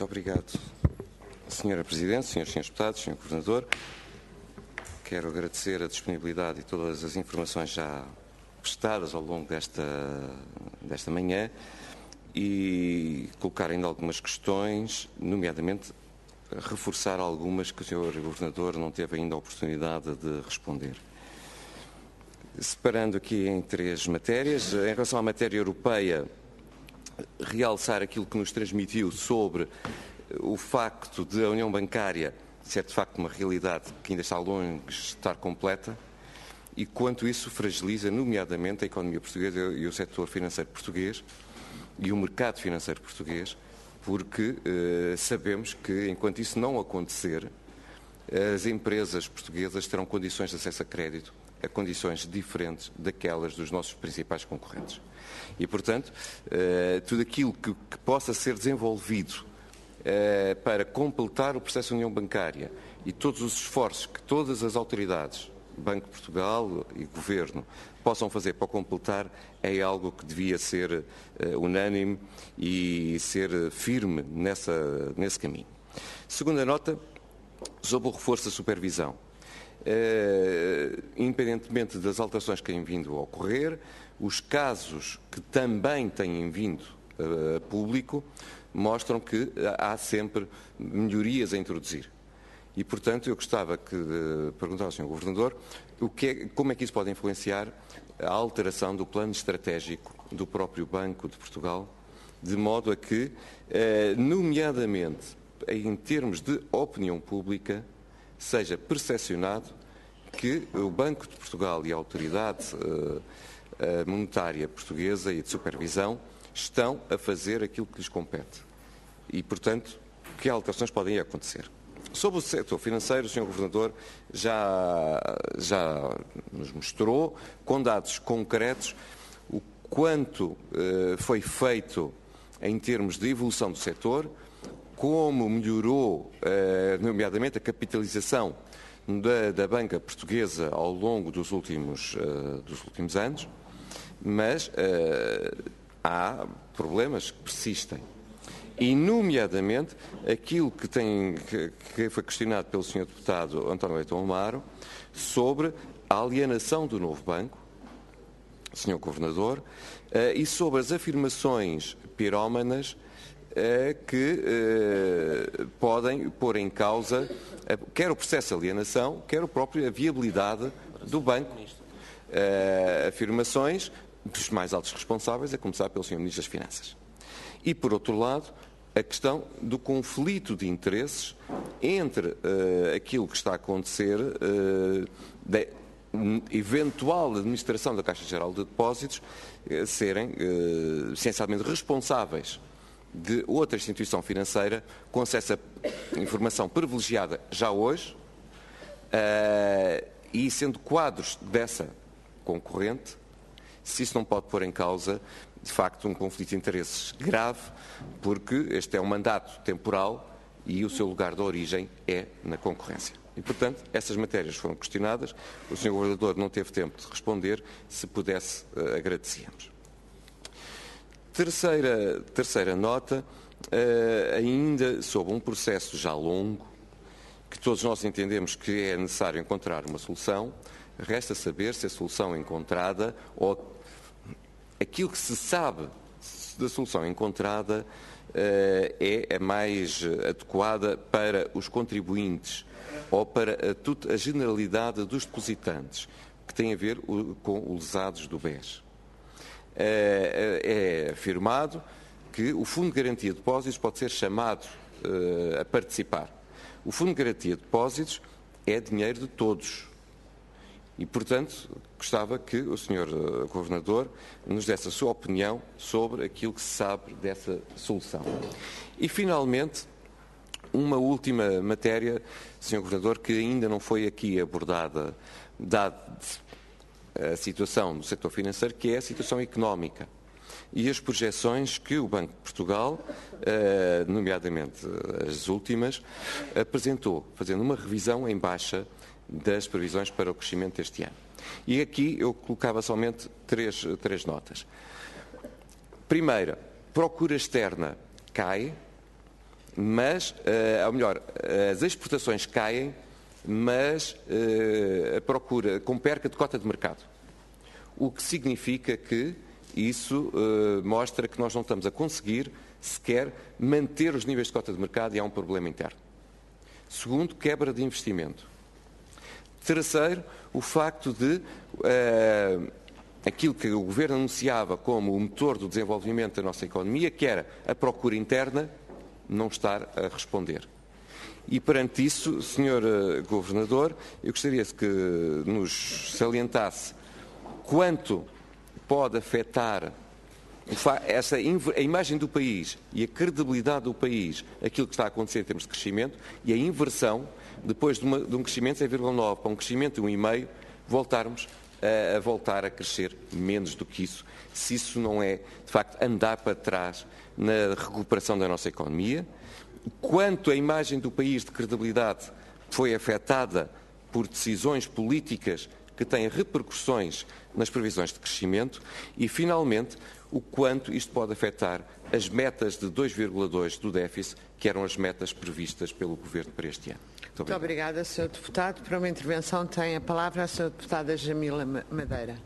Muito obrigado, Sra. Presidente, Srs. e Srs. Deputados, Sr. Governador. Quero agradecer a disponibilidade e todas as informações já prestadas ao longo desta manhã e colocar ainda algumas questões, nomeadamente reforçar algumas que o Sr. Governador não teve ainda a oportunidade de responder. Separando aqui em 3 matérias, em relação à matéria europeia, realçar aquilo que nos transmitiu sobre o facto de a União Bancária ser de facto uma realidade que ainda está longe de estar completa e quanto isso fragiliza nomeadamente a economia portuguesa e o setor financeiro português e o mercado financeiro português, porque sabemos que enquanto isso não acontecer, as empresas portuguesas terão condições de acesso a crédito a condições diferentes daquelas dos nossos principais concorrentes. E, portanto, tudo aquilo que possa ser desenvolvido para completar o processo de união bancária e todos os esforços que todas as autoridades, Banco de Portugal e Governo, possam fazer para completar é algo que devia ser unânime e ser firme nesse caminho. Segunda nota, sobre o reforço da supervisão. Independentemente das alterações que têm vindo a ocorrer, os casos que também têm vindo a público mostram que há sempre melhorias a introduzir. E, portanto, eu gostava de perguntar ao Sr. Governador como é que isso pode influenciar a alteração do plano estratégico do próprio Banco de Portugal, de modo a que, nomeadamente em termos de opinião pública, seja percepcionado que o Banco de Portugal e a autoridade monetária portuguesa e de supervisão estão a fazer aquilo que lhes compete. E, portanto, que alterações podem acontecer. Sobre o setor financeiro, o Sr. Governador já nos mostrou, com dados concretos, o quanto foi feito em termos de evolução do setor, como melhorou, nomeadamente, a capitalização da banca portuguesa ao longo dos últimos anos, mas há problemas que persistem. E, nomeadamente, aquilo que foi questionado pelo Sr. Deputado António Leitão Amaro sobre a alienação do novo banco, Sr. Governador, e sobre as afirmações pirómanas que podem pôr em causa quer o processo de alienação, quer a própria viabilidade do banco. Afirmações dos mais altos responsáveis, a começar pelo Sr. Ministro das Finanças. E, por outro lado, a questão do conflito de interesses entre aquilo que está a acontecer da eventual administração da Caixa Geral de Depósitos serem essencialmente responsáveis de outra instituição financeira com acesso a informação privilegiada já hoje e sendo quadros dessa concorrente, se isso não pode pôr em causa, de facto, um conflito de interesses grave, porque este é um mandato temporal e o seu lugar de origem é na concorrência. E, portanto, essas matérias foram questionadas, o Sr. Governador não teve tempo de responder, se pudesse, agradecíamos. Terceira nota, ainda sobre um processo já longo, que todos nós entendemos que é necessário encontrar uma solução, resta saber se a solução encontrada ou aquilo que se sabe da solução encontrada é a mais adequada para os contribuintes ou para a generalidade dos depositantes, que tem a ver com os lesados do BES. É afirmado que o Fundo de Garantia de Depósitos pode ser chamado a participar. O Fundo de Garantia de Depósitos é dinheiro de todos. E, portanto, gostava que o Sr. Governador nos desse a sua opinião sobre aquilo que se sabe dessa solução. E, finalmente, uma última matéria, Sr. Governador, que ainda não foi aqui abordada, dada a situação do setor financeiro, que é a situação económica e as projeções que o Banco de Portugal, nomeadamente as últimas, apresentou, fazendo uma revisão em baixa das previsões para o crescimento deste ano. E aqui eu colocava somente três notas. Primeira, procura externa cai, mas, ou melhor, as exportações caem, mas a procura com perca de cota de mercado. O que significa que isso mostra que nós não estamos a conseguir sequer manter os níveis de cota de mercado e há um problema interno. Segundo, quebra de investimento. Terceiro, o facto de aquilo que o Governo anunciava como o motor do desenvolvimento da nossa economia, que era a procura interna, não estar a responder. E perante isso, Sr. Governador, eu gostaria que nos salientasse quanto pode afetar a imagem do país e a credibilidade do país, aquilo que está a acontecer em termos de crescimento e a inversão, depois de um crescimento de 0,9 para um crescimento de 1,5, voltar a crescer menos do que isso, se isso não é, de facto, andar para trás na recuperação da nossa economia. Quanto a imagem do país de credibilidade foi afetada por decisões políticas que têm repercussões nas previsões de crescimento e, finalmente, o quanto isto pode afetar as metas de 2,2 do déficit, que eram as metas previstas pelo Governo para este ano. Muito obrigada, Sr. Deputado. Para uma intervenção tem a palavra a Sra. Deputada Jamila Madeira.